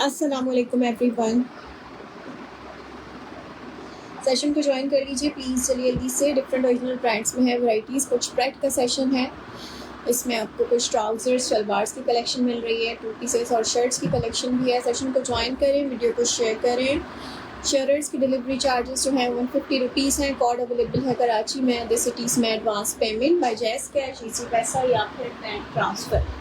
अस्सलामुअलैकुम everyone. Session को join कर लीजिए प्लीज़। चलिए जल्दी से डिफरेंट ओरिजिनल ब्रांड्स में है वैराइटीज़। कुछ ब्रेड का सेशन है, इसमें आपको कुछ ट्राउज़र्स शलवार्स की कलेक्शन मिल रही है, 2 पीसेस और शर्ट्स की कलेक्शन भी है। सेशन को ज्वाइन करें, वीडियो को शेयर करें। शेयरर्स की डिलीवरी चार्जेस जो हैं 150 रुपीज़ हैं। कोड अवेलेबल है कराची में, अदर सिटीज़ में advance payment by jazz cash, easy पैसा या फिर bank transfer.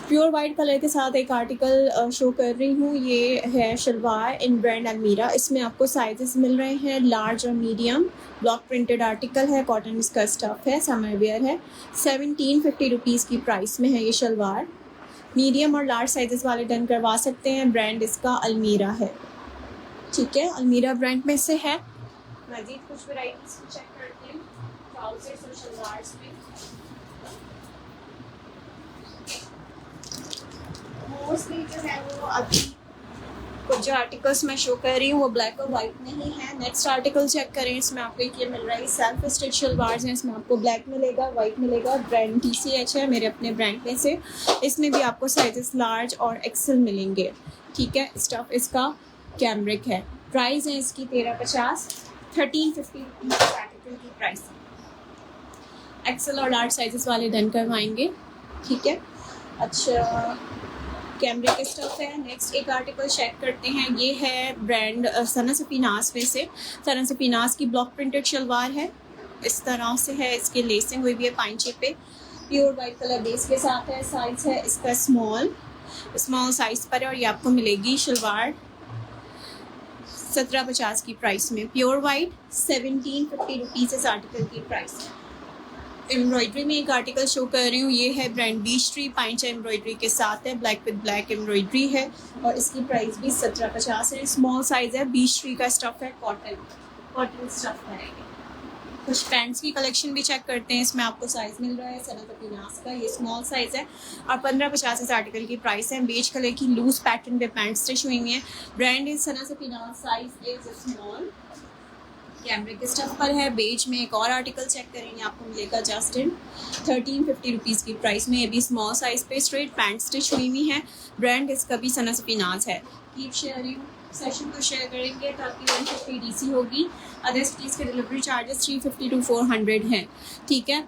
Pure white colour के साथ एक आर्टिकल शो कर रही हूँ। ये है शलवार इन ब्रांड अलमीरा। इसमें आपको साइजेस मिल रहे हैं लार्ज और मीडियम। ब्लॉक प्रिंटेड आर्टिकल है, कॉटन इसका स्टफ़ है, समर वेयर है। 1750 रुपीज़ की प्राइस में है ये शलवार। मीडियम और लार्ज साइजेस वाले डन करवा सकते हैं। ब्रांड इसका अलमीरा है, ठीक है, अलमीरा ब्रांड में से है। मज़ीद कुछ वैराइटीज़ चेक करते हैं ट्राउजर्स और शलवार्स में। मोस्टली जो है वो अभी कुछ जो आर्टिकल्स मैं शो कर रही हूँ वो ब्लैक और वाइट में ही है। नेक्स्ट आर्टिकल चेक करें, इसमें आपको एक ये मिल रहा है सेल्फ स्टिच शलवार्स हैं। इसमें आपको ब्लैक मिलेगा, वाइट मिलेगा। ब्रांड TCH है, मेरे अपने ब्रांड में से। इसमें भी आपको साइजेस लार्ज और एक्सेल मिलेंगे, ठीक है। स्टफ इसका कैमरिक है। प्राइस है इसकी 1350, 1350 रुपीज़ आर्टिकल की प्राइस। एक्सेल और लार्ज साइजेस वाले डन करवाएंगे, ठीक है। अच्छा, कैमरे के स्टफ है। नेक्स्ट एक आर्टिकल चेक करते हैं। ये है ब्रांड सना सफीनास में से। सना सफीनास की ब्लॉक प्रिंटेड शलवार है, इस तरह से है। इसकी लेसिंग हुई भी है पाइंचे पे। प्योर वाइट कलर बेस के साथ है। साइज है इसका स्मॉल साइज पर है और ये आपको मिलेगी शलवार 1750 की प्राइस में। प्योर वाइट 1750 रुपीज़ इस आर्टिकल की प्राइस है। एम्ब्रॉयडरी में एक आर्टिकल शो कर रही हूँ। ये है ब्रांड बीच ट्री, पाइंचा एम्ब्रॉयडरी के साथ है। ब्लैक विद ब्लैक एम्ब्रॉयडरी है और इसकी प्राइस भी 1750 है। स्मॉल साइज है, बीच ट्री का स्टफ है, कॉटन स्टफ है। कुछ पैंट्स की कलेक्शन भी चेक करते हैं। इसमें आपको साइज मिल रहा है सना सफीनास का, ये स्मॉल साइज है और 1550 इस आर्टिकल की प्राइस है। बेज कलर की लूज पैटर्न पे पैंट स्टिच हुई है। Brand is Sana Safinaz, size is small. कैमरे के स्टफ पर है। बेज में एक और आर्टिकल चेक करेंगे, आपको मिलेगा जस्ट इन 1350 रुपीज़ की प्राइस में। ये भी स्मॉल साइज पे स्ट्रेट पैंट स्टिच हुई हुई है। ब्रांड इसका भी सना सफीनास है। कीप शेयरिंग, सेशन को शेयर करेंगे ताकि 150 DC होगी। अदर सिटीज़ के डिलीवरी चार्जेस 350 to 400 हैं, ठीक है।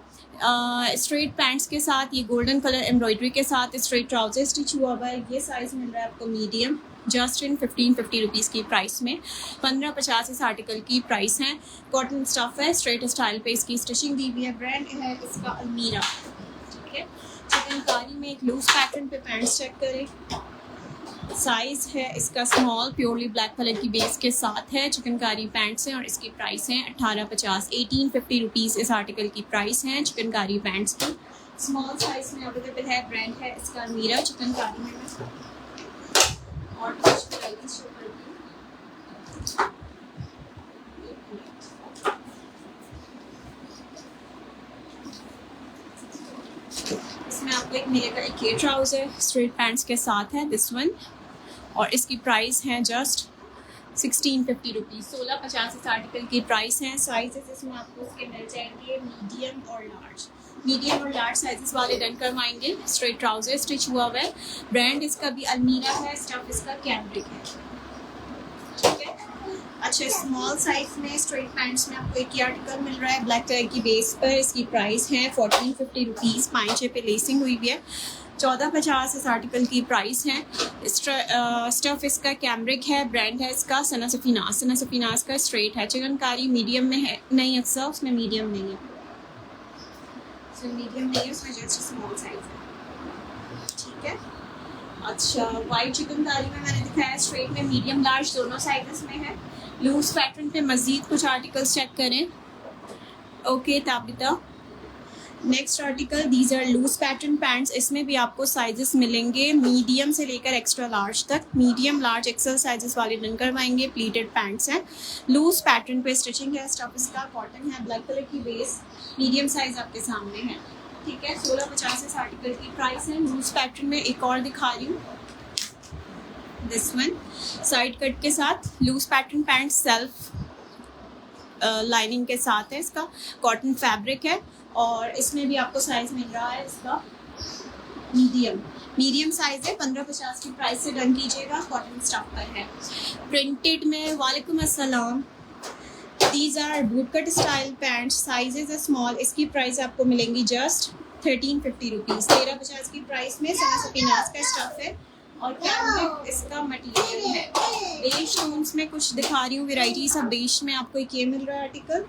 स्ट्रेट पैंट्स के साथ ये गोल्डन कलर एम्ब्रॉयडरी के साथ स्ट्रेट ट्राउजर स्टिच हुआ हुआ है। ये साइज़ मिल रहा है आपको मीडियम, जस्ट इन 1550 रुपीज़ की प्राइस में। 1550 इस आर्टिकल की प्राइस है। कॉटन स्टफ है, स्ट्रेट स्टाइल पे इसकी स्टिचिंग दी हुई है। ब्रांड है इसका अलमीरा, ठीक है। चिकनकारी में एक लूज पैटर्न पे पैंट्स चेक करें। साइज़ है इसका स्मॉल, प्योरली ब्लैक कलर की बेस के साथ है। चिकनकारी पैंट्स हैं और इसकी प्राइस है 1850, 1850 रुपीज़ इस आर्टिकल की प्राइस है चिकनकारी पैंट्स की। स्मॉल साइज में अवेलेबल है। ब्रांड है इसका अलमीरा। चिकनकारी में और कुछ वैराइटीज शो करती हूँ। इसमें आपको एक मिलेगा एक ये ट्राउज़र स्ट्रेट पैंट्स के साथ है, दिस वन, और इसकी प्राइस है जस्ट 1650 रुपीज़। 1650 इस आर्टिकल की प्राइस है। साइजेस इसमें आपको इसके मिल जाएंगे मीडियम और लार्ज। मीडियम और लार्ज साइजेस वाले डन करवाएंगे। स्ट्रेट ट्राउजर स्टिच हुआ हुआ है। ब्रांड इसका भी अलमीरा है। स्टफ इसका कैमरिक है, ठीक है। अच्छा, स्मॉल साइज में स्ट्रेट पैंट्स में आपको एक ही आर्टिकल मिल रहा है ब्लैक कलर की बेस पर। इसकी प्राइस है 1450 रुपीज़। पाइंचे पे लेसिंग हुई भी है। 1450 इस आर्टिकल की प्राइस है। स्टफ इसका कैमरिक है। ब्रांड है इसका सना सफीनास। सना सफीनास का स्ट्रेट है। चिकनकारी मीडियम में है, नहीं अक्सर उसमें मीडियम नहीं है, मीडियम नहीं है, उसमें जस्ट स्मॉल साइज है, ठीक है। अच्छा, वाइट चिकनकारी में मैंने दिखाया स्ट्रेट में मीडियम लार्ज दोनों साइजेस में है। लूज पैटर्न पे मजीद कुछ आर्टिकल्स चेक करें। Okay Tabitha, next article, these are loose pattern pants. इसमें भी आपको साइजेस मिलेंगे मीडियम से लेकर एक्स्ट्रा लार्ज तक। मीडियम लार्ज एक्सेल साइजेस वाले डन करवाएंगे। प्लीटेड पैंट्स हैं, लूज पैटर्न पे स्टिचिंग है। स्टफ इसका कॉटन है, ब्लैक कलर की बेस। मीडियम साइज आपके सामने है, ठीक है। 1650 इस आर्टिकल की प्राइस है। लूज पैटर्न में एक और दिखा रही हूँ, दिस वन, साइड कट के साथ loose pattern pant self lining के साथ है। इसका कॉटन फैब्रिक है और इसमें भी आपको साइज मिल रहा है इसका मीडियम। मीडियम साइज है, 1550 की प्राइस से डन कीजिएगा। कॉटन स्टफ पर है, प्रिंटेड में। वालेकुम अस्सलाम। These are boot cut style pant, sizes है स्मॉल। इसकी प्राइस आपको मिलेंगी जस्ट 1350 रुपीज़। 1350 की प्राइस में सना सपीनाज का स्टफ है और कैमरिक इसका मटेरियल है। बेज टोन्स में कुछ दिखा रही हूँ वेराइटी। सब बेज में आपको एक ये मिल रहा है आर्टिकल।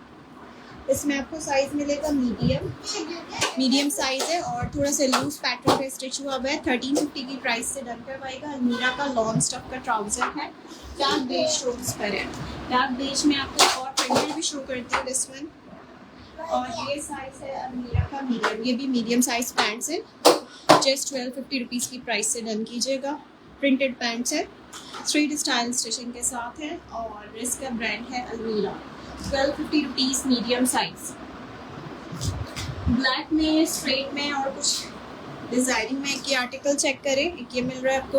इसमें आपको साइज मिलेगा मीडियम साइज है और थोड़ा सा लूज पैटर्न पे स्टिच हुआ हुआ है। 1350 की प्राइस से डन करवाएगा। अलमीरा का लॉन्ग स्टफ का ट्राउजर है, डार्क बेज टोन्स पर है। डार्क बेज में आपको और प्रिंटेड भी शो करती है दिस वन। और ये साइज है अलमीरा का मीडियम, ये भी मीडियम साइज पैंट्स है। जस्ट 1250 रुपीज़ की प्राइस से डन कीजिएगा। प्रिंटेड पैंट्स है, स्ट्रीट स्टाइल स्टिचिंग के साथ है और इसका ब्रांड है अलमीरा। 1250 रुपीज़ मीडियम साइज। ब्लैक में, स्ट्रेट में और कुछ डिज़ाइनिंग में एक ये आर्टिकल चेक करें। एक ये मिल रहा है आपको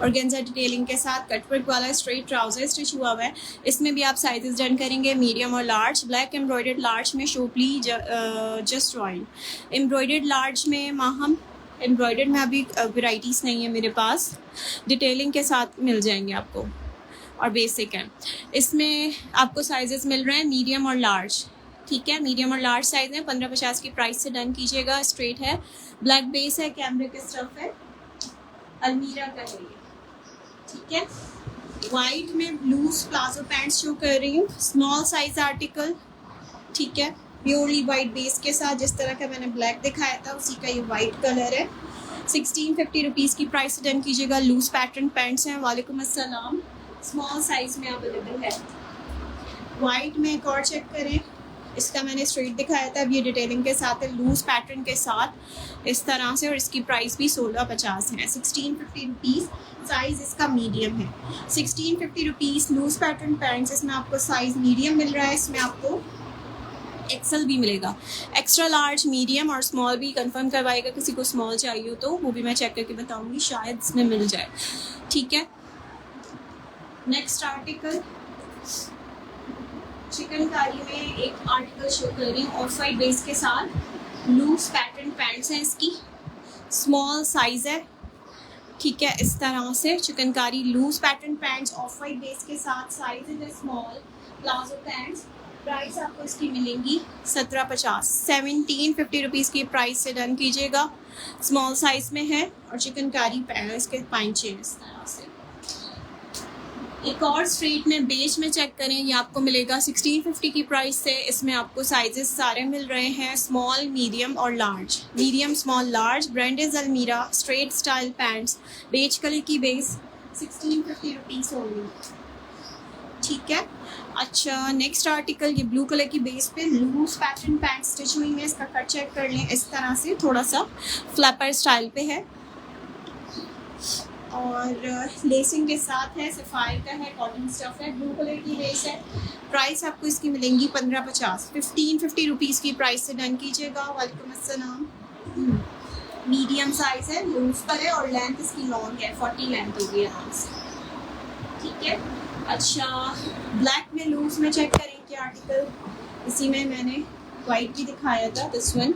ऑर्गेन्जा डिटेलिंग के साथ, कटवर्क वाला स्ट्रेट ट्राउजर स्टिच हुआ हुआ है। इसमें भी आप साइजेस डन करेंगे मीडियम और लार्ज। ब्लैक एम्ब्रॉयडर्ड लार्ज में शोपली जस्ट रॉयल। एम्ब्रॉयडर्ड लार्ज में माहम, एम्ब्रॉयडर्ड में अभी वेराइटीज़ नहीं है मेरे पास, डिटेलिंग के साथ मिल जाएंगे आपको और बेसिक है। इसमें आपको साइजेस मिल रहे हैं मीडियम और लार्ज, ठीक है। मीडियम और लार्ज साइज है, 1550 की प्राइस से डन कीजिएगा। स्ट्रेट है, ब्लैक बेस है, कैमरिक स्टफ है, अलमीरा का है ये, ठीक है। वाइट में लूज प्लाजो पैंट्स शो कर रही हूँ, स्मॉल साइज आर्टिकल, ठीक है। प्योरली वाइट बेस के साथ, जिस तरह का मैंने ब्लैक दिखाया था उसी का ये वाइट कलर है। 1650 रुपीज़ की प्राइस से डन कीजिएगा। लूज पैटर्न पैंट्स हैं। वालेकुम अस्सलाम। स्मॉल साइज में अवेलेबल है। वाइट में एक और चेक करें, इसका मैंने स्ट्रेट दिखाया था, अब ये डिटेलिंग के साथ है, लूज पैटर्न के साथ इस तरह से, और इसकी प्राइस भी 1650 है। 1650 रुपीज़, साइज़ इसका मीडियम है। 1650 रुपीज़ लूज पैटर्न पैंट्स। इसमें आपको साइज़ मीडियम मिल रहा है। इसमें आपको एक्सेल भी मिलेगा, एक्स्ट्रा लार्ज, मीडियम और स्मॉल भी कंफर्म करवाएगा। किसी को स्मॉल चाहिए तो वो भी मैं चेक करके बताऊंगी, शायद इसमें मिल जाए, ठीक है। नेक्स्ट आर्टिकल चिकनकारी में एक आर्टिकल शो कर रही हूँ ऑफ वाइट बेस के साथ। लूज पैटर्न पैंट्स हैं, इसकी स्मॉल साइज है, ठीक है। इस तरह से chikankari loose pattern pants off white base के साथ, साइज है स्मॉल, प्लाजो पैंट्स। प्राइस आपको इसकी मिलेंगी 1750, 1750 रुपीज़ की प्राइस से डन कीजिएगा। स्मॉल साइज में है और चिकनकारी इसके पैंचे इस तरह से। एक और स्ट्रीट में बेज में चेक करें, ये आपको मिलेगा 1650 की प्राइस से। इसमें आपको साइजेस सारे मिल रहे हैं, स्मॉल, मीडियम और large. Medium, small, large. Brand is Almirah. Straight style pants, beige colour की बेस, 1650 रुपीज़ ओनली, ठीक है। अच्छा, नेक्स्ट आर्टिकल ये ब्लू कलर की बेस पे लूज पैटर्न पैंट स्टिच हुई है। इसका कट चेक कर लें, इस तरह से थोड़ा सा फ्लैपर स्टाइल पे है और लेसिंग के साथ है, सफाई का है, कॉटन स्टफ है, ब्लू कलर की बेस है। प्राइस आपको इसकी मिलेंगी 1550, 1550 रुपीज़ की प्राइस से डन कीजिएगा। वालेकुम अस्सलाम। मीडियम साइज है, लूज पर है और लेंथ इसकी लॉन्ग है, 40 लेंथ होगी आराम से, ठीक है। अच्छा, ब्लैक में लूज में चेक करें कि आर्टिकल, इसी में मैंने वाइट भी दिखाया था, दिस वन,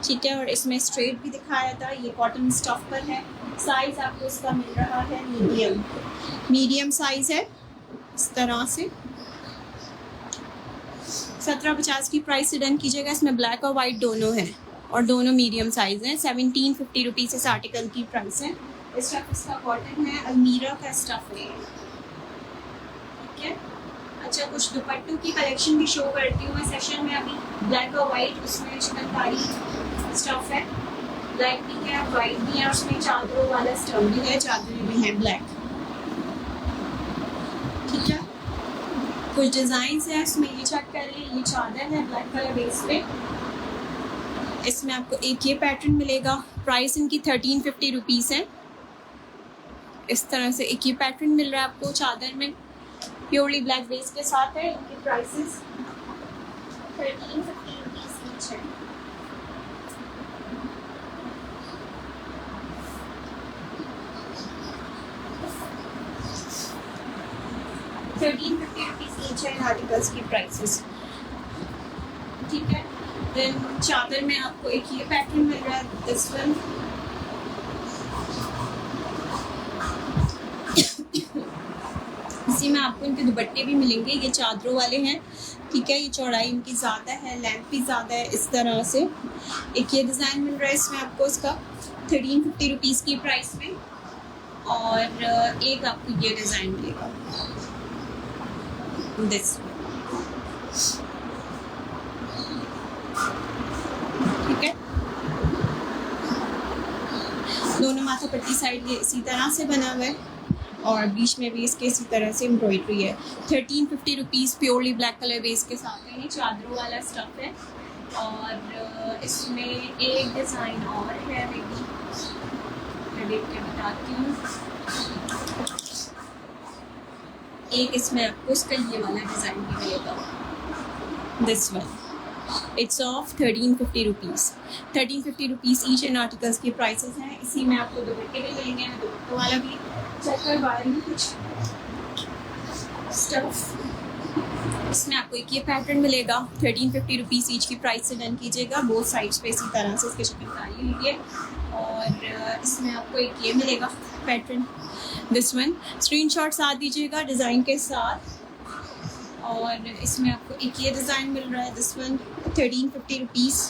ठीक है। और इसमें स्ट्रेट भी दिखाया था, ये कॉटन स्टफ पर है। साइज आपको इसका मिल रहा है मीडियम, मीडियम साइज है इस तरह से। 1750 की प्राइस से डन कीजिएगा। इसमें ब्लैक और वाइट दोनों है और दोनों मीडियम साइज हैं। 1750 रुपीज़ इस आर्टिकल की प्राइस है। स्टफ इसका कॉटन है, अलमीरा का स्टफ है, ठीक है। अच्छा, कुछ दुपट्टों की कलेक्शन भी शो करती हूँ मैं सेशन में अभी। ब्लैक और वाइट, उसमें चिकनकारी स्टफ है, ब्लैक भी है, वाइट भी है, उसमें चादरों वाला स्टफ भी है, चादरें भी हैं ब्लैक, ठीक है। कुछ डिज़ाइंस हैं इसमें, ये चेक करें, ये चादर है ब्लैक कलर बेस पे। इसमें आपको एक ये पैटर्न मिलेगा। प्राइस इनकी 1350 रुपीज़ है। इस तरह से एक ये पैटर्न मिल रहा है आपको चादर में, प्योरली ब्लैक बेस के साथ है। इनकी प्राइसेस 1350 रुपीज़ ईच है। ₹1350 इन आर्टिकल्स की प्राइसेस, ठीक है। देन चादर में आपको एक ये पैटर्न मिल रहा है, दिस वन, आपको इनके दुपट्टे भी मिलेंगे, ये चादरों वाले हैं, ठीक है। ये चौड़ाई इनकी ज़्यादा है, लेंथ भी ज़्यादा है, इस तरह से। एक ये डिज़ाइन मिल रहा है इसमें आपको, इसका 1350 रुपीज़ की प्राइस में। और एक आपको ये डिज़ाइन मिलेगा, दिस, ठीक है। दोनों माथा पट्टी साइड ये इसी तरह से बना हुआ है और बीच में भी इसके इसी तरह से एम्ब्रॉयडरी है। 1350 rupees purely black colour base के साथ है। ये चादरों वाला स्टफ है। और इसमें एक डिज़ाइन और है, मैं देख के बताती हूँ। एक इसमें आपको इसका ये वाला डिज़ाइन भी मिलेगा, this one. It's of 1350 rupees. 1350 rupees each and articles के प्राइसेस हैं। इसी में आपको दुपट्टे भी मिलेंगे, मैं दुपट्टों वाला भी चेक करवा रही हूँ कुछ स्टफ। इसमें आपको एक ये पैटर्न मिलेगा, 1350 रुपीज़ ईच की प्राइस से डन कीजिएगा। बोथ साइड्स पे इसी तरह से इसके चिकनकारी लीजिए। और इसमें आपको एक ये मिलेगा पैटर्न, दिस वन। स्क्रीनशॉट साथ दीजिएगा डिज़ाइन के साथ। और इसमें आपको एक ये डिज़ाइन मिल रहा है, दिस वन, 1350 रुपीज़।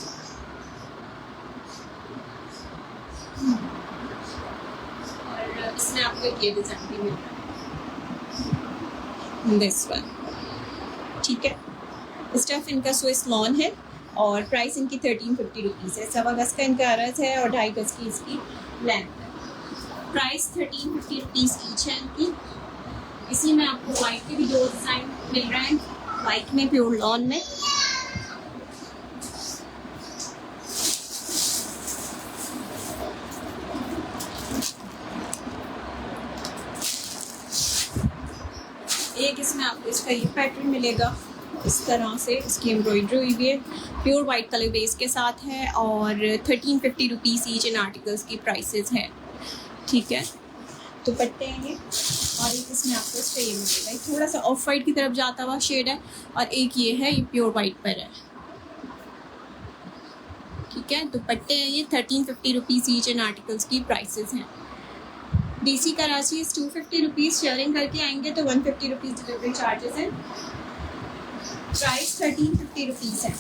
और इसमें आपको एक ये डिज़ाइन भी मिल रहा है, दिस वन, ठीक है। स्टफ इनका स्विस लॉन है और प्राइस इनकी 1350 रुपीज़ है। 1.25 गज का इनका अरज है और 2.5 गज की इसकी लेंथ है। प्राइस 1350 रुपीज़ ईच है इनकी। इसी में आपको वाइट के भी 2 डिज़ाइन मिल रहे हैं, वाइट में प्योर लॉन में। एक इसमें आपको इसका ये पैटर्न मिलेगा, इस तरह से इसकी एम्ब्रॉयडरी हुई हुई है, प्योर वाइट कलर बेस के साथ है। और 1350 रुपीज़ ईच इन आर्टिकल्स की प्राइसेस है, ठीक है। दुपट्टे हैं ये। और एक इसमें आपको इसका ये मिलेगा, ये थोड़ा सा ऑफ वाइट की तरफ जाता हुआ शेड है। और एक ये है, ये प्योर वाइट पर है, ठीक है। दुपट्टे हैं ये, 1350 रुपीज़ ईच इन आर्टिकल्स की प्राइसेस हैं। डीसी कराची इस 250 रुपीज़, शेयरिंग करके आएंगे तो 150 रुपीज़ डिलीवरी चार्जेस हैं। प्राइस 1350 रुपीज़ है।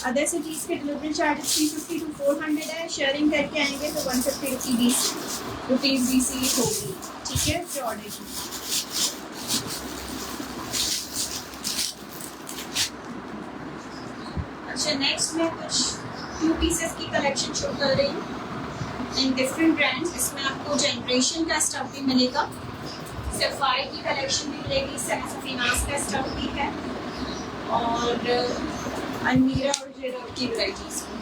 अदर सिटीज़ के डिलीवरी चार्जेस 350 to 400 है। शेयरिंग करके आएंगे तो 150 रुपीज़ डीसी होगी, ठीक है, फिर ऑर्डर की। अच्छा, नेक्स्ट मैं कुछ 2 पीसेस की कलेक्शन शो कर रही हूँ इन डिफरेंट ब्रांड्स। इसमें आपको जनरेशन का स्टफ भी मिलेगा, सफाई की कलेक्शन भी मिलेगी, सफीनास का स्टफ भी है। और अलमीरा और जेरोब की वैराइटीज भी।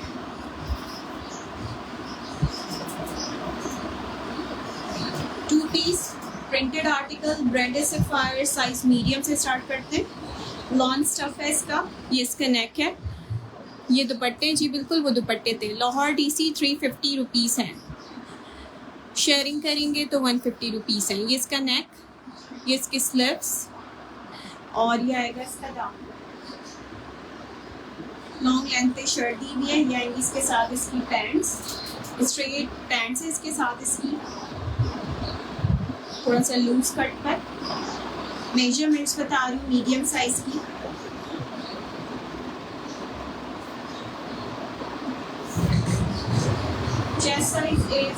2 piece printed article, branded Sapphire, size medium से स्टार्ट करते हैं। लॉन स्टफ है इसका, ये इसका नेक है। ये दुपट्टे जी बिल्कुल वो दुपट्टे थे। लाहौर डीसी 350 रुपीज़ हैं। शेयरिंग करेंगे तो 150 रुपीज़ हैं। ये इसका नेक, ये इसकी स्लीव्स और ये आएगा इसका दामन। लॉन्ग लेंथ पे शर्ट दी हुई है, ये आएंगी इसके साथ इसकी पैंट्स, स्ट्रेट पैंट्स है इसके साथ इसकी, थोड़ा सा लूज कट पर। मेजरमेंट्स बता रही हूँ मीडियम साइज की। चेस्ट साइज इज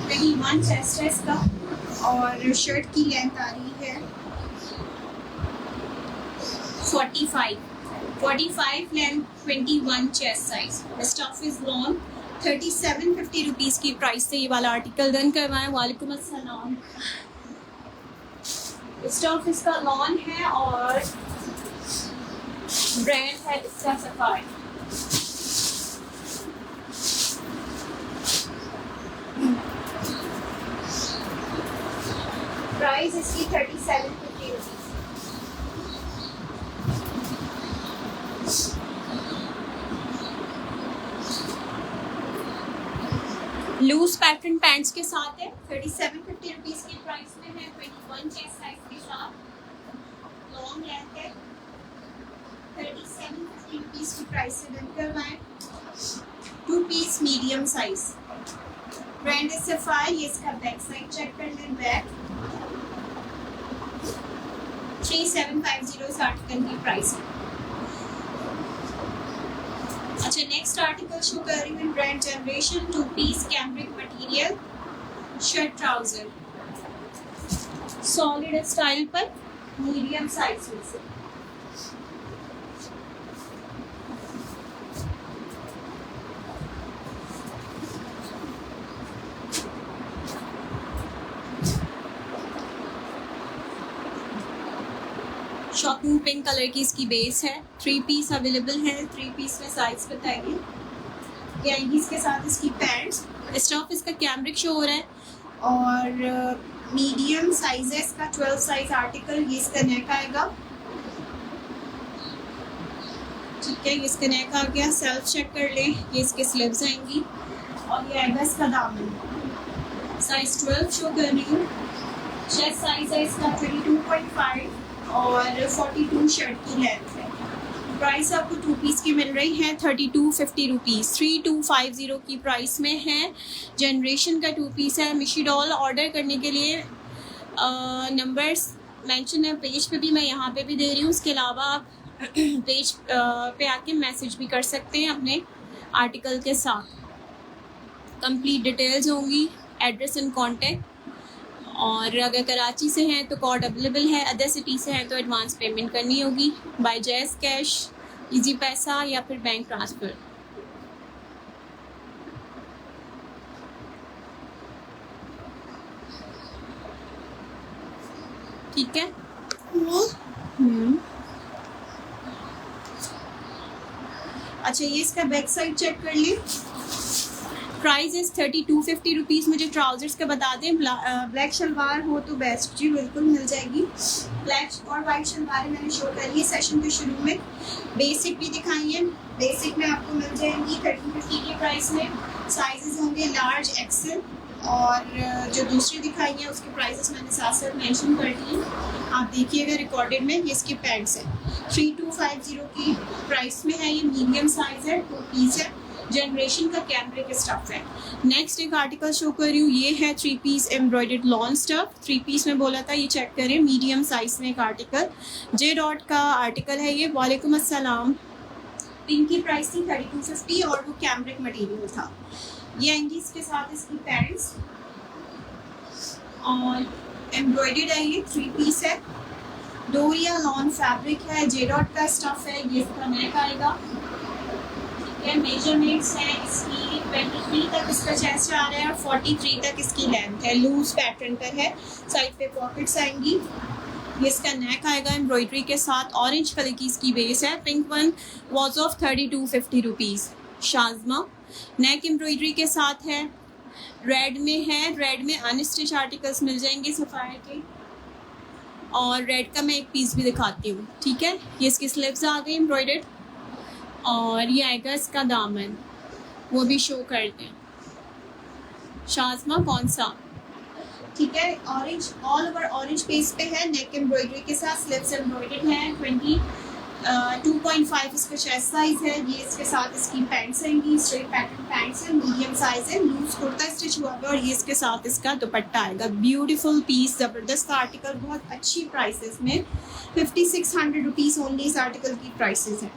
21 चेस्ट है इसका। और शर्ट की लेंथ आ रही है 45 length, 21 chest size. Stuff is long. 3750 rupees की प्राइस से ये वाला आर्टिकल डन करवाएं। वालेकुम अस्सलाम। स्टफ इसका लॉन है और ब्रांड है इसका सफाई। प्राइस इसकी 3750 रुपीज़। लूज पैटर्न पैंट्स के साथ है, 3750 रुपीज़ की प्राइस में है। 21 चेस्ट साइज के साथ, लॉन्ग लेंथ है। 3750 रुपीज़ की प्राइस से डन करवाएं। 2 piece medium size, brand is Sapphire. ये इसका बैक साइड चेक कर लें, बैक 3750 इस आर्टिकल की प्राइस है। अच्छा, नेक्स्ट आर्टिकल शो कर रही हूँ brand Generation, 2 piece cambric material shirt trouser, solid style पर, मीडियम साइज में से। शॉकिंग पिंक कलर की इसकी बेस है। 3 पीस अवेलेबल है। 3 पीस में साइज बताइए। ये आएगी इसके साथ इसकी पैंट्स। स्टफ इसका कैम्ब्रिक शो हो रहा है और मीडियम साइज है इसका, 12 साइज आर्टिकल। ये इसका नेक आएगा, ठीक है, ये इसका नेक आ गया। सेल्फ चेक कर लें। ये इसके स्लीव्स आएंगी और ये आएगा इसका दामन। साइज 12 शो कर रही हूँ। चेस्ट साइज है इसका 22.5 और 42 शर्ट की लेंथ है। प्राइस आपको 2 पीस की मिल रही है 3250 रुपीज़, 3250 की प्राइस में है। जनरेशन का 2 पीस है। मिशी डॉल ऑर्डर करने के लिए नंबर्स मेंशन है पेज पे भी, मैं यहाँ पे भी दे रही हूँ। उसके अलावा आप पेज पे आके मैसेज भी कर सकते हैं अपने आर्टिकल के साथ। कंप्लीट डिटेल्स होंगी, एड्रेस एंड कॉन्टेक्ट। और अगर कराची से हैं तो कोड अवेलेबल है, अदर सिटी से हैं तो एडवांस पेमेंट करनी होगी बाय जैज़ कैश, इजी पैसा या फिर बैंक ट्रांसफ़र। ठीक है। अच्छा, ये इसका बैक साइड चेक कर ली। Price is 3250 rupees. मुझे ट्राउजर्स का बता दें। ब्लैक शलवार हो तो बेस्ट, जी बिल्कुल मिल जाएगी। ब्लैक और वाइट शलवारें मैंने शो करी है सेशन के शुरू में। बेसिक भी दिखाई है, बेसिक में आपको मिल जाएंगी 3050 की प्राइस में। साइजेस होंगे लार्ज, एक्सेल, और जो दूसरी दिखाई है उसके प्राइसेस मैंने साथ साथ मेंशन कर दिए, आप देखिएगा रिकॉर्डेड में। ये इसकी पैंट्स है 3250 की प्राइस में है। ये मीडियम साइज है, 2 पीस है। जनरेशन का कैम्ब्रिक स्टफ है। नेक्स्ट एक आर्टिकल शो कर रही हूँ, ये है 3 piece embroidered lawn stuff. 3 piece में बोला था, ये चेक करें, मीडियम साइज में एक आर्टिकल। जे डॉट का आर्टिकल है ये। वालेकुम अस्सलाम। पिंक की प्राइस थी 3250 और वो कैम्ब्रिक मटेरियल था। ये आएंगी इसके साथ इसकी पैंट्स और एम्ब्रॉयडर्ड है। ये 3 पीस है, डोरिया लॉन फैब्रिक है, जे डॉट का स्टफ है। ये इसका नेक आएगा। मेजरमेंट्स है इसकी 23 तक इसका चेस्ट आ रहा है और 43 तक इसकी लेंथ है। लूज पैटर्न पर है। साइड पे पॉकेट्स आएंगी। ये इसका नेक आएगा एम्ब्रॉयडरी के साथ। ऑरेंज कलर की इसकी बेस है। Pink one was of 3250 rupees. Shazma neck embroidery के साथ है। रेड में है, रेड में अनस्टिच आर्टिकल्स मिल जाएंगे सफ़ायर के। और रेड का मैं एक पीस भी दिखाती हूँ, ठीक है। ये इसकी स्लीव्स आ गई एम्ब्रॉयडर्ड और ये आएगा इसका दामन, वो भी शो कर दें। शाजमा कौन सा, ठीक है। Orange, all over orange page पे है। नेक एम्ब्रॉयडरी के साथ स्लीव्स एम्ब्रॉयडर्ड है। 22.5 इसका चेस्ट साइज है। ये इसके साथ इसकी पैंट्स आएंगी, स्ट्रेट पैटर्न पैंट्स है, मीडियम साइज है। लूज कुर्ता स्टिच हुआ है और ये इसके साथ इसका दुपट्टा आएगा। ब्यूटीफुल पीस, ज़बरदस्त आर्टिकल, बहुत अच्छी प्राइसेस में। 5600 रुपीज़ ओनली इस आर्टिकल की प्राइसेस है,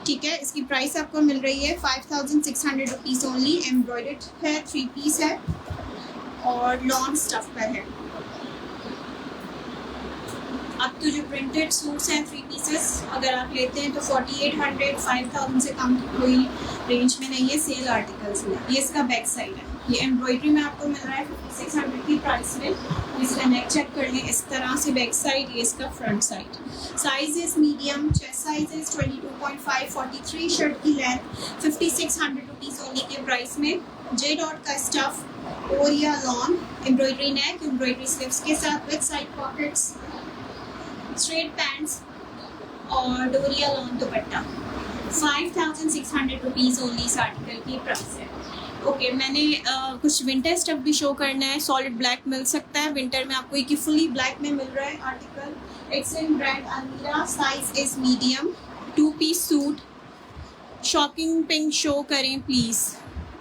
ठीक है। इसकी प्राइस आपको मिल रही है 5600 रुपीज़ ओनली। एम्ब्रॉयडर्ड है, 3 पीस है और लॉन स्टफ पर है। अब तो जो प्रिंटेड सूट्स हैं 3 पीसेस अगर आप लेते हैं तो 4800 5000 से कम की कोई रेंज में नहीं है सेल आर्टिकल्स में। ये इसका बैक साइड है। ये एम्ब्रॉयडरी में आपको मिल रहा है 5600 की प्राइस में। इसका नेक चेक कर लें इस तरह से, बैक साइड, ये इसका front side. Size is medium, chest size is 22.5, 43 shirt की लेंथ, 5600 रुपीज़ ओनली के प्राइस में। जे डॉट का स्टफ, ओरिया lawn, embroidery neck, embroidery sleeves के साथ with side pockets, straight pants और doria lawn dupatta. 5600 rupees only इस आर्टिकल की प्राइस है। ओके, मैंने कुछ विंटर स्टफ भी शो करना है। सॉलिड ब्लैक मिल सकता है विंटर में आपको, एक फुली ब्लैक में मिल रहा है article. It's in brand Almirah, size is medium, 2 piece suit. Shocking pink show करें प्लीज़।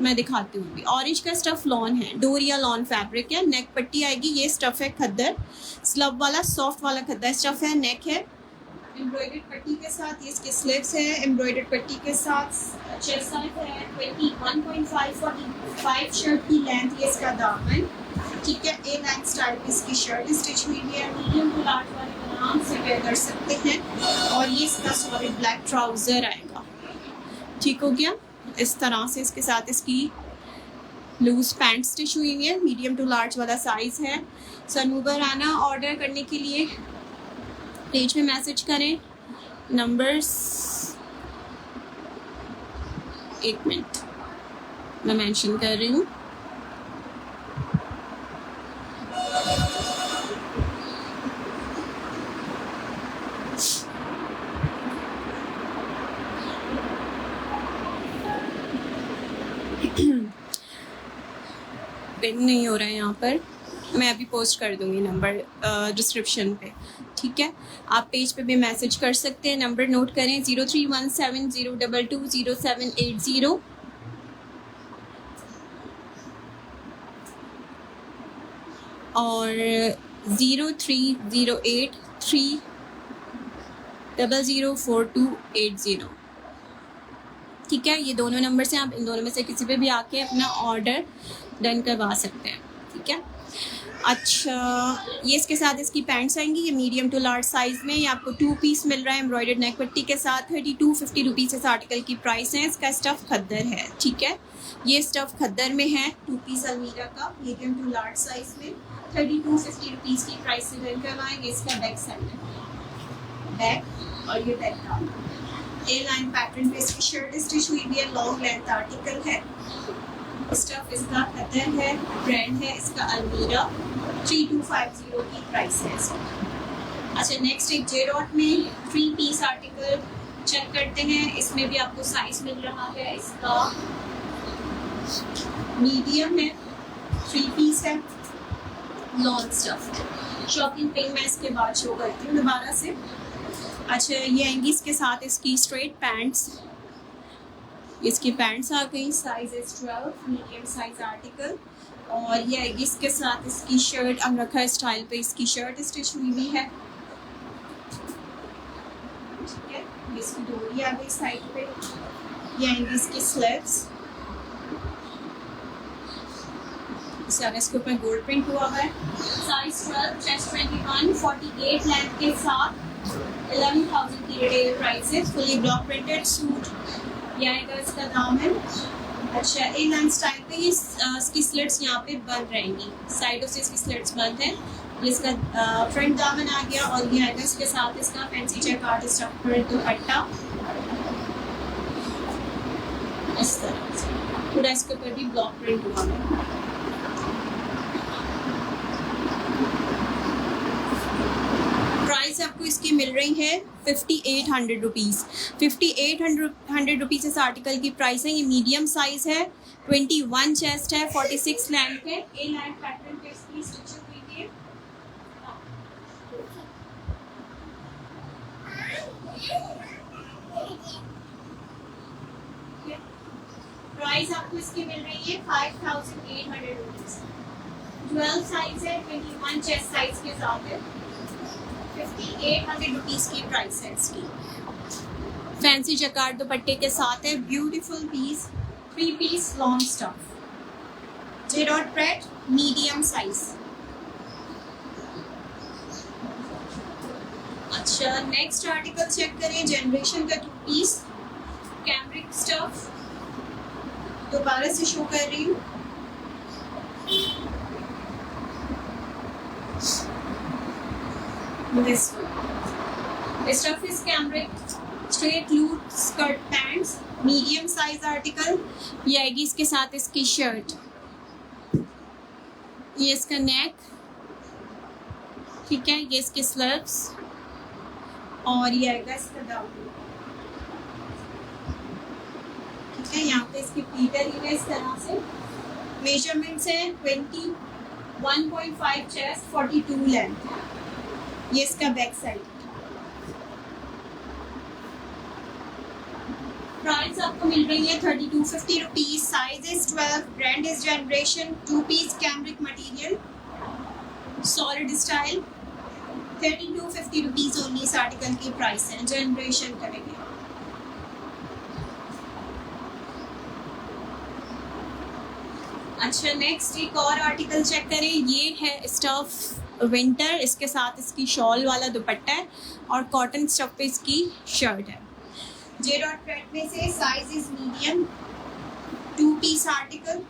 मैं दिखाती हूँ। ऑरेंज का स्टफ लॉन है, डोरिया लॉन फैब्रिक है, नेक पट्टी आएगी, ये स्टफ है खद्दर, स्लब वाला सॉफ्ट वाला खद्दर स्टफ है, नेक है एम्ब्रॉयडर्ड पट्टी के साथ, ये इसके स्लीव्स है एम्ब्रॉयडर्ड पट्टी के साथ, चेस्ट साइज है 21.5 45 शर्ट की लेंथ, ये इसका दामन, ठीक है। ए लाइन स्टाइल की इसकी शर्ट स्टिच हुई है, मीडियम टू लार्ज वाले आराम से वेयर कर सकते हैं। और ये इसका सॉलिड ब्लैक ट्राउज़र आएगा, ठीक हो गया। इस तरह से इसके साथ इसकी लूज पैंट स्टिच हुई है, मीडियम टू लार्ज वाला साइज़ है। सनूबर आना ऑर्डर करने के लिए पेज में मैसेज करें, नंबर्स 1 मिनट मैं मेंशन कर रही हूँ। पिन नहीं हो रहा है यहाँ पर, मैं अभी पोस्ट कर दूँगी नंबर डिस्क्रिप्शन पे, ठीक है। आप पेज पे भी मैसेज कर सकते हैं, नंबर नोट करें 0317020780 और 0308300428 ठीक है। ये दोनों नंबर से आप इन दोनों में से किसी पे भी आके अपना ऑर्डर डन करवा सकते हैं, ठीक है। अच्छा, ये इसके साथ इसकी पैंट्स आएंगी, ये मीडियम टू लार्ज साइज़ में, ये आपको 2 पीस मिल रहा है एम्ब्रॉयडर्ड नेक पट्टी के साथ। 3250 रुपीज़ इस आर्टिकल की प्राइस है। इसका स्टफ़ खद्दर है, ठीक है। ये स्टफ़ खद्दर में है, 2 पीस अलमीरा का मीडियम टू लार्ज साइज़ में 3250 रुपीज़ की प्राइस से डन करवाएंगे। इसका बैक साइड है, बैक और ये बैक डाउन ए लाइन पैटर्न पे इसकी शर्ट स्टिच हुई है, लॉन्ग लेंथ आर्टिकल है। स्टफ इसका खद्दर है, ब्रांड है इसका अलमीरा, 3250 की प्राइस है इसका। अच्छा, नेक्स्ट एक जे डॉट में 3 पीस आर्टिकल चेक करते हैं। इसमें भी आपको साइज मिल रहा है, इसका मीडियम है, 3 पीस है, लॉन्ग स्टफ। शॉपिंग पिंग मैं इसके बाद शो करती हूँ दोबारा से। अच्छा, ये आएंगी इसके साथ इसकी स्ट्रेट पैंट्स, इसकी पैंट्स आ गई, size is 12, medium size article. और ये आएगी इसके साथ इसकी शर्ट, अमरखा स्टाइल पे इसकी शर्ट स्टिच हुई है, ठीक है। इसकी डोरी आ गई साइड पे, ये आएंगी इसकी स्लीव्स, इसके ऊपर गोल्ड प्रिंट हुआ है। साइज 12, चेस्ट 21, 48 लेंथ के साथ 11,000 की रिटेल प्राइस है। फुली ब्लॉक प्रिंटेड सूट, ये आएगा इसका दाम है। अच्छा, ए लाइन स्टाइल पे ये इसकी स्लिट्स यहाँ पे बंद रहेंगी, साइडों से इसकी स्लिट्स बंद है। ये इसका फ्रंट दामन आ गया और ये आएगा इसके साथ इसका fancy check art stuff dupatta, इस तरह से पूरा इसके ऊपर भी ब्लॉक प्रिंट हुआ है। प्राइस आपको इसकी मिल रही है 5800 रुपीज़। 5800 रुपीज़ इस आर्टिकल की प्राइस है। ये मीडियम साइज है, 21 चेस्ट है, 46 लेंथ है, ए लाइन पैटर्न पे इसकी स्टिचिंग हुई है। प्राइस आपको इसकी मिल रही है 5800 रुपीज़। 12 साइज है, 21 चेस्ट साइज के साथ है, 5800 रुपीज़ की प्राइस है इसकी। फैंसी जकार्ड दुपट्टे के साथ है, beautiful piece, 3 piece long stuff, J dot pret, medium size. अच्छा, नेक्स्ट आर्टिकल चेक करें, जनरेशन का 2 पीस कैमरिक स्टफ, दोबारा से शो कर रही हूँ। This stuff is cambric straight loose skirt pants, medium size article। ये आएगी इसके साथ इसकी शर्ट, ये इसका नेक, ठीक है। ये इसके स्लीव्स और ये आएगा इसका डाउन, ठीक है। यहाँ पे इसकी पीटर ही है इस तरह से। मेजरमेंट्स है 21.5 चेस्ट, 42 लेंथ। ये इसका बैक साइड। प्राइस पैंट्स आपको मिल रही है 3250 rupees, size is 12, brand is Generation, 2 piece cambric material, solid style, 3250 rupees only इस आर्टिकल की प्राइस है। जनरेशन करेंगे। अच्छा नेक्स्ट एक और आर्टिकल चेक करें, ये है स्टफ विंटर, इसके साथ इसकी शॉल वाला दुपट्टा है और कॉटन स्टफ पे इसकी शर्ट है। जे डॉट प्रिंट में से, size is medium, 2 piece article,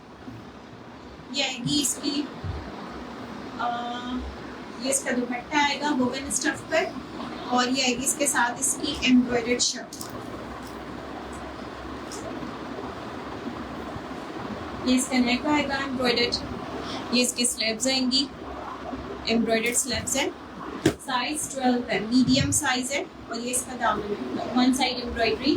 ये आएगी इसकी ये इसका दुपट्टा आएगा वोवन स्टफ पर और ये आएगी इसके साथ इसकी एम्ब्रॉयडर्ड शर्ट। ये इसका नेक आएगा एम्ब्रॉयडर्ड, ये इसकी स्लीव्स आएंगी एम्ब्रॉयडर्ड स्लीव्स है, साइज 12 है, मीडियम साइज है और ये इसका दामन है, वन साइड एम्ब्रॉयडरी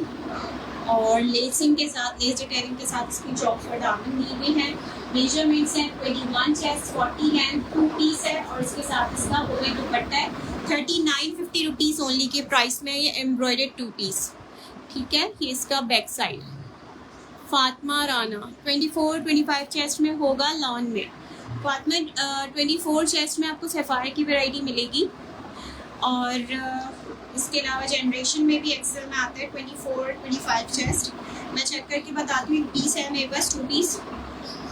और लेसिंग के साथ, लेस डिटेलिंग के साथ इसकी चौक पर दामन दी हुई है। मेजरमेंट्स हैं 21 चेस्ट, 40 हैंड, 2 पीस है और इसके साथ इसका वोवन दुपट्टा है। 3950 रुपीज़ ओनली के प्राइस में ये एम्ब्रॉयडर्ड 2 पीस। ठीक है, ये इसका back side. Fatima Rana 24-25 chest में होगा लॉन में। फातिमा 24 चेस्ट में आपको सफ़ायर की वैरायटी मिलेगी और इसके अलावा जनरेशन में भी एक्सेल में आता है 24-25 चेस्ट। मैं चेक करके बताती हूँ, एक पीस है मेरे पास 2 पीस,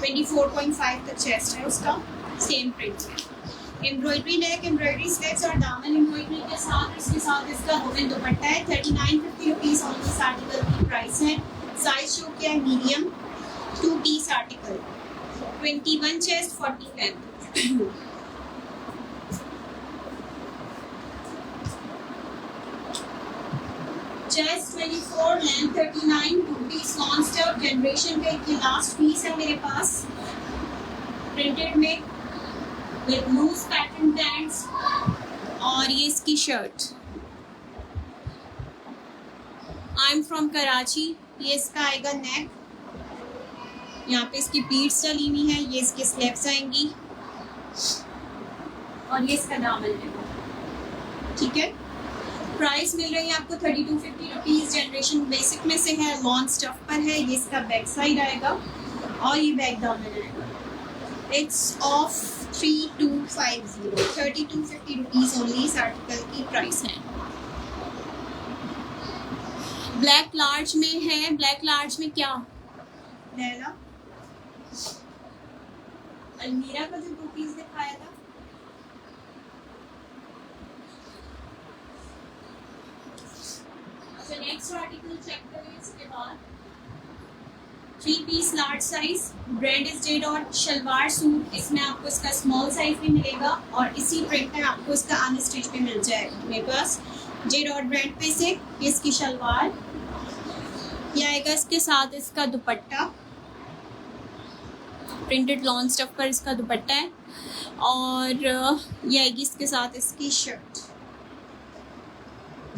24.5 तक चेस्ट है उसका, सेम प्रिंट में। एम्ब्रॉयडरी नेक, एम्ब्रॉयडरी स्लीव्स और दामन एम्ब्रॉयडरी के साथ, इसके साथ इसका वोवन दुपट्टा है। 3950 रुपीज़ ओनली इस आर्टिकल की प्राइस है। साइज शो किया है medium, 2 piece article, 21 chest, 40 length. Chest 24, length 39, 2 piece non stuff. Generation का एक लास्ट पीस है मेरे पास प्रिंटेड में विद लूज पैटर्न बैंड्स और ये इसकी shirt. I am from Karachi, ये इसका आएगा नेक, यहाँ पे इसकी प्लीट्स डली हुई है, ये इसकी स्लीव्स आएंगी और ये इसका दामन है। ठीक है, प्राइस मिल रही है आपको 3250 रुपीज़। जनरेशन बेसिक में से है, लॉन स्टफ पर है, ये इसका बैक साइड आएगा और ये बैक दामन आएगा। इट्स ऑफ 3250, 3250 रुपीज़ ओनली इस आर्टिकल की प्राइस है। ब्लैक लार्ज में है, ब्लैक लार्ज में क्या लैला अलमीरा का जो 2 पीस दिखाया था, अच्छा नेक्स्ट आर्टिकल चेक करें। इसके बाद 3 piece large size, brand is J dot, shalwar suit, इसमें आपको इसका स्मॉल साइज भी मिलेगा और इसी प्रिंट में आपको इसका अनस्टिच भी मिल जाएगा मेरे पास। जे डॉट ब्रांड पे से इसकी शलवार, यह आएगा इसके साथ इसका दुपट्टा, प्रिंटेड लॉन स्टफ पर इसका दुपट्टा है और यह आएगी इसके साथ इसकी shirt.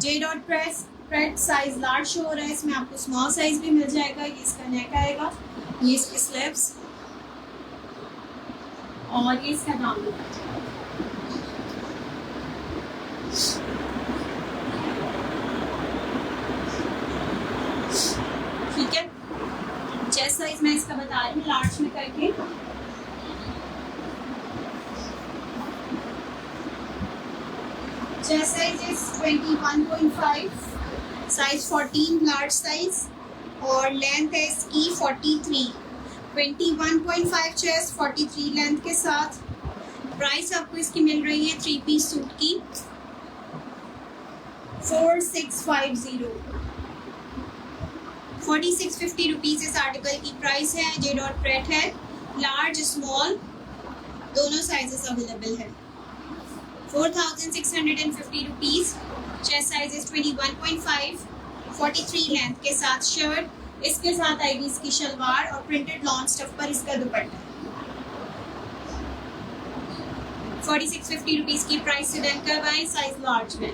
J dot press parade size large show हो रहा है, इसमें आपको स्मॉल साइज भी मिल जाएगा। ये इसका नेक आएगा, ये इसके स्लीव्स और ये इसका दामन। ठीक है, चेस्ट साइज मैं इसका बता रही हूँ लार्ज में करके। Chest size is 21.5, size 14 large size और लेंथ है इसकी 43। 21.5 चेस्ट, 43 लेंथ के साथ। प्राइस आपको इसकी मिल रही है 3 पीस सूट की 4650, 4650 रुपीज़ इस आर्टिकल की प्राइस है। जे डॉट प्रेट है, लार्ज स्मॉल दोनों साइजेस अवेलेबल है। 4650 rupees. Chest size is 21.5, 43 length के साथ शर्ट, इसके साथ आएगी इसकी शलवार और प्रिंटेड लॉन स्टफ पर इसका दुपट्टा। 4650 रुपीज़ की प्राइस से डन करवाएं, साइज लार्ज में।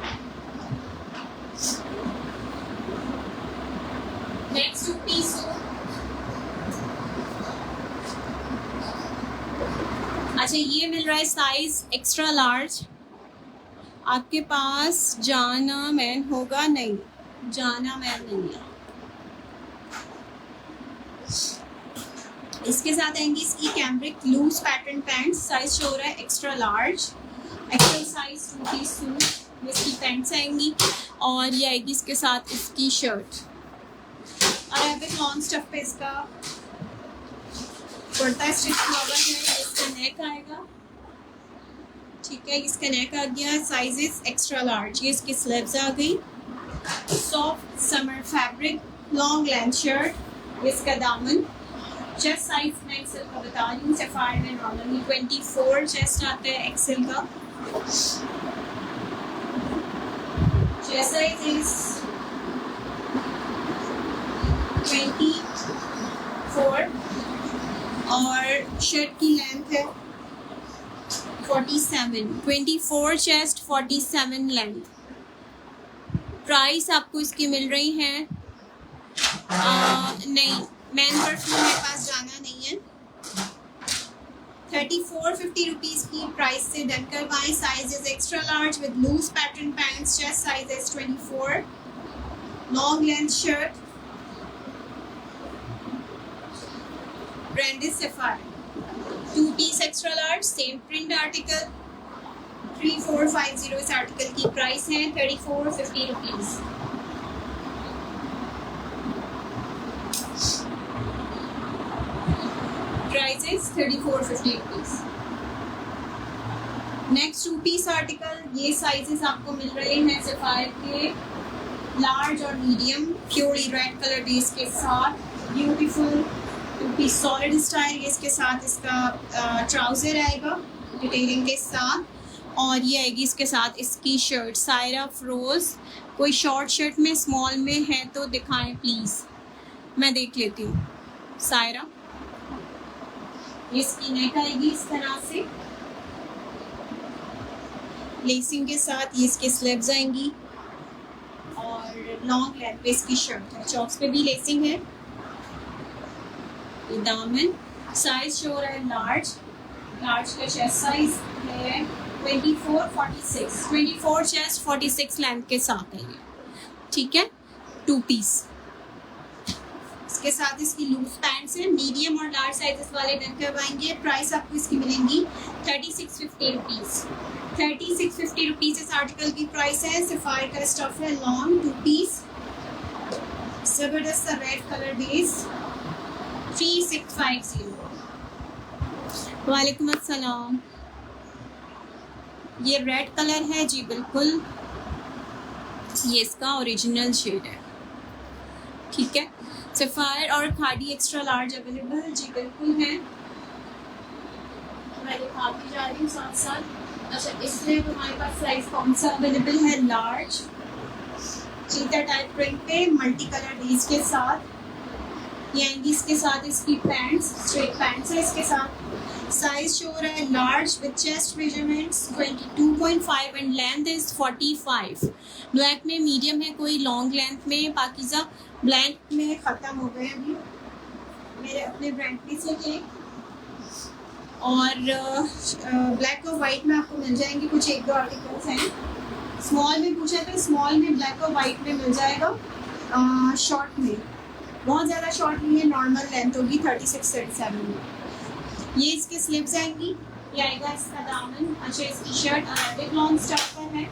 नेक्स्ट 2 पीस अच्छा ये मिल रहा है साइज एक्स्ट्रा लार्ज। आपके पास जाना मैन होगा, नहीं जाना मैन नहीं है। इसके साथ आएंगी इसकी cambric loose pattern pants, size show हो रहा है extra large, XL size 2 piece suit. इसकी पैंट्स आएंगी और ये आएगी इसके साथ इसकी शर्ट। अरेबिक लॉन्ग स्टफ पे इसका कुर्ता स्टिच हुआ है, इसका नेक आएगा, ठीक है, इसका नेक आ गया, साइजेस एक्स्ट्रा लार्ज। ये इसकी स्लीव्स आ गई, soft summer fabric long length shirt. इसका दामन चेस्ट साइज में एक्सेल का बता रही हूँ, सफायर में नॉर्मली 24 चेस्ट आता है एक्सेल का। चेस्ट साइज इज 24 और शर्ट की लेंथ है 47। 24 चेस्ट 47 लेंथ। प्राइस आपको इसकी मिल रही है नहीं, मैन परफ्यूम मेरे पास जाना नहीं है, 3450 रुपीज़ की प्राइस से डन करवाएं। Size is extra large with loose pattern pants, chest size is 24, long length shirt, brand is Sapphire, 2 piece extra large, same print article, 3450 इस आर्टिकल की प्राइस है 3450 rupees. Price is 3450 rupees. Next 2 piece article, ये sizes आपको मिल रहे हैं Sapphire के large और medium, purely red colour base के साथ, ब्यूटीफुल 2 पीस सॉलिड स्टाइल। ये इसके साथ इसका ट्राउजर आएगा डिटेलिंग के साथ, और ये आएगी इसके साथ इसकी शर्ट सायरा फ्रोज। कोई शॉर्ट शर्ट में स्मॉल में है तो दिखाएं प्लीज़, मैं देख लेती हूँ। सायरा, इसकी नेक आएगी इस तरह से लेसिंग के साथ, ये इसके स्लीव्स आएंगी और लॉन्ग लेंथ पे इसकी शर्ट है, चॉक्स पे भी लेसिंग है। ये दामन, साइज शो रहा है लार्ज, लार्ज का चेस्ट साइज है 24-46, 24 चेस्ट 46 लेंथ के साथ है ये, ठीक है, 2 पीस। इसके साथ इसकी लूज पैंट्स हैं, मीडियम और लार्ज साइजेस वाले डन करवाएंगे। प्राइस आपको इसकी मिलेंगी 3650 रुपीज़, 3650 रुपीज़ इस आर्टिकल की प्राइस है। सफायर का स्टफ है, लॉन्ग 2 पीस, जबरदस्त सा रेड कलर बेस, 3650। वालेकुम अस्सलाम। ये रेड कलर है जी, बिल्कुल ये इसका ओरिजिनल शेड है, ठीक है। सफायर और खादी एक्स्ट्रा लार्ज अवेलेबल जी, बिल्कुल है, मैं दिखाती जा रही हूँ साथ साथ। अच्छा, इसमें हमारे पास साइज कौन सा अवेलेबल है? लार्ज, चीता टाइप प्रिंट पे मल्टी कलर बेस के साथ। ये आएंगी इसके साथ इसकी पैंट्स, स्ट्रेट पैंट्स है इसके साथ। साइज शो रहा है large with chest measurements 22.5 and length is 45। Black में मीडियम है, कोई लॉन्ग लेंथ में, पाकिज़ा ब्लैक में ख़त्म हो गए अभी मेरे अपने ब्रांड पे से थे, और ब्लैक और वाइट में आपको मिल जाएंगे, कुछ 1-2 आर्टिकल्स हैं। स्मॉल में पूछा तो स्मॉल में ब्लैक और वाइट में मिल जाएगा, शॉर्ट में बहुत ज़्यादा शॉर्ट नहीं है, नॉर्मल लेंथ होगी 36-37 में। ये इसके स्लीव्स आएंगी, ये आएगा इसका दामन। अच्छा, इसकी शर्ट अरेबिक लॉन्ग स्टफ पर है,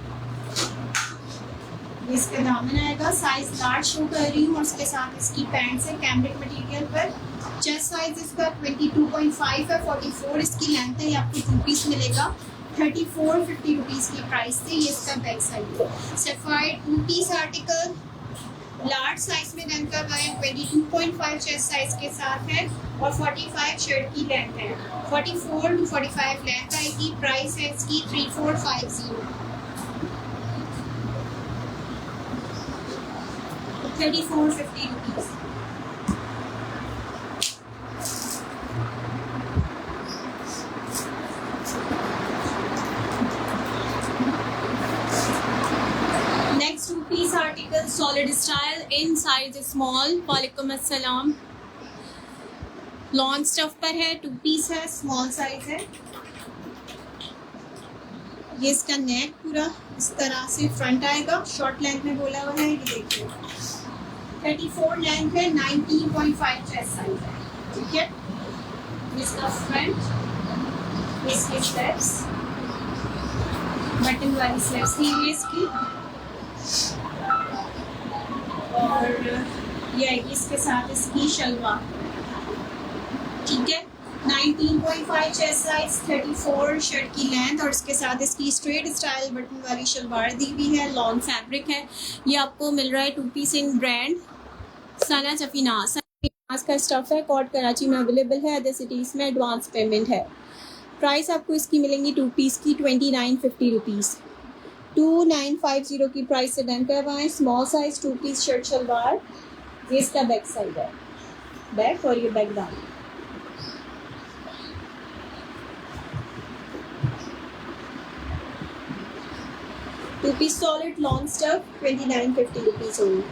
ये इसका दामन आएगा, साइज लार्ज शो कर रही हूँ, और इसके साथ इसकी पैंट्स है कैम्ब्रिक मटेरियल पर। चेस्ट साइज इसका 22.5 है, 44 इसकी लेंथ है। ये आपको 2 पीस मिलेगा 3450 रुपीज़ की प्राइस से। ये इसका बैक साइड है, Sapphire 2 piece article, large size में डन करवाएं, 22.5 चेस्ट साइज के साथ है, और 45 शर्ट की लेंथ है, 44 to 45 लेंथ आएगी। प्राइस है इसकी 3450, 3450 rupees. Next 2 piece article, solid style in size small. वालेकुम अस्सलाम। लॉन्ग स्टफ पर है, 2 पीस है, स्मॉल साइज है। ये इसका नेक पूरा इस तरह से फ्रंट आएगा, शॉर्ट लेंथ में बोला हुआ है, ये देखिए 34 लेंथ है, 19.5 चेस्ट साइज है, ठीक है। इसका फ्रंट, इसके स्टेप्स, बटन वाली स्टेप्स थी ये इसकी, और ये आएगी इसके साथ इसकी शलवार, ठीक है। 19.5 चेस्ट साइज, 34 शर्ट की लेंथ, और इसके साथ इसकी स्ट्रेट स्टाइल बटन वाली शलवार दी हुई है, लॉन्ग फैब्रिक है। ये आपको मिल रहा है 2 पीस इन ब्रांड सना सफीनाज का स्टफ है, कॉट कराची में अवेलेबल है, अदर सिटीज़ में एडवांस पेमेंट है। प्राइस आपको इसकी मिलेंगी 2 पीस की 2950 रुपीज़, 2950 की प्राइस से डन करवाएं। Small size 2 piece shirt shalwar, ये इसका बैक साइड है, बैक और ये back down. Two piece solid long stuff 2950 rupees only.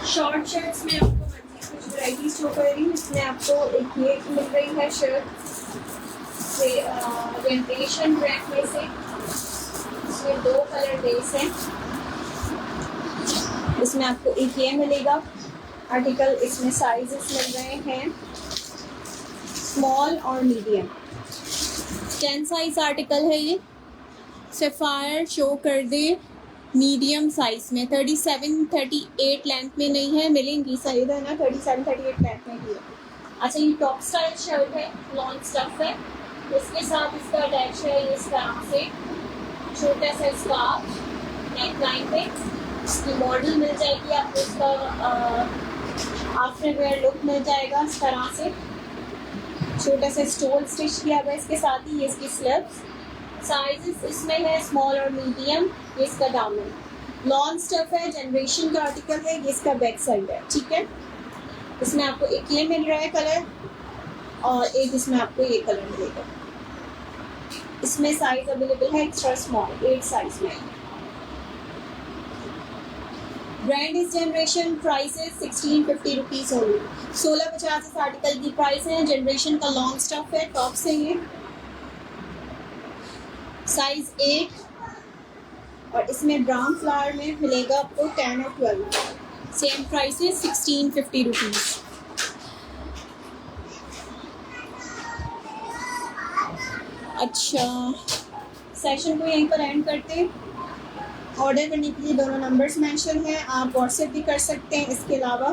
Short shirts में आपको कुछ वैराइटी शो कर रही हूँ। इसमें आपको एक ये मिल रही है शर्ट से जनरेशन ब्रांड में से, इसमें 2 कलर बेस हैं। इसमें आपको एक ये मिलेगा आर्टिकल, इसमें साइजेस मिल रहे हैं स्मॉल और मीडियम। 10 साइज आर्टिकल है ये, सफ़ायर शो कर दे मीडियम साइज में, 37-38 लेंथ में नहीं है, मिलेंगी साइज है ना 37-38 लेंथ में ही है। अच्छा, ये टॉप स्टाइल शर्ट है, लॉन्ग स्टफ है, इसके साथ इसका अटैच है इस तरह से छोटा सा स्कार्फ नेक लाइन पे। इसकी मॉडल मिल जाएगी आपको, इसका आफ्टर वेयर लुक मिल जाएगा इस तरह से, छोटा सा स्टोल स्टिच किया हुआ है इसके साथ ही। ये इसकी स्लीव्स, साइजेस इसमें है स्मॉल और मीडियम। ये इसका दामन, लॉन्ग स्टफ है, जनरेशन का आर्टिकल है, ये इसका बैक साइड है, ठीक है। इसमें आपको एक ये मिल रहा है कलर, और एक इसमें आपको ये कलर मिलेगा। इसमें साइज अवेलेबल है एक्स्ट्रा स्मॉल 8 साइज में। ब्रांड इस जनरेशन, प्राइसेस 1650 रुपीज़ ओनली। 1650 इस आर्टिकल की प्राइस है। जनरेशन का लॉन्ग स्टफ है, टॉप से ये साइज 8, और इसमें ब्राउन फ्लावर में मिलेगा आपको 10 और 12, सेम प्राइस है 1650 रुपीज़। अच्छा, सेशन को यहीं पर एंड करते हैं। ऑर्डर करने के लिए दोनों नंबर्स मेंशन हैं, आप व्हाट्सएप भी कर सकते हैं। इसके अलावा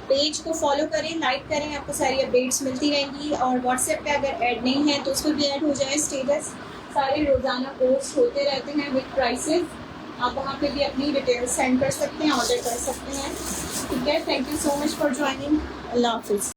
पेज को फॉलो करें, लाइक करें, आपको सारी अपडेट्स मिलती रहेंगी। और व्हाट्सएप पे अगर ऐड नहीं है तो उसको भी ऐड हो जाए, स्टेटस सारे रोज़ाना पोस्ट होते रहते हैं विद प्राइसेस, आप वहाँ पे भी अपनी डिटेल्स सेंड कर सकते हैं, ऑर्डर कर सकते हैं, ठीक है। Thank you so much for joining, अल्लाह हाफिज़।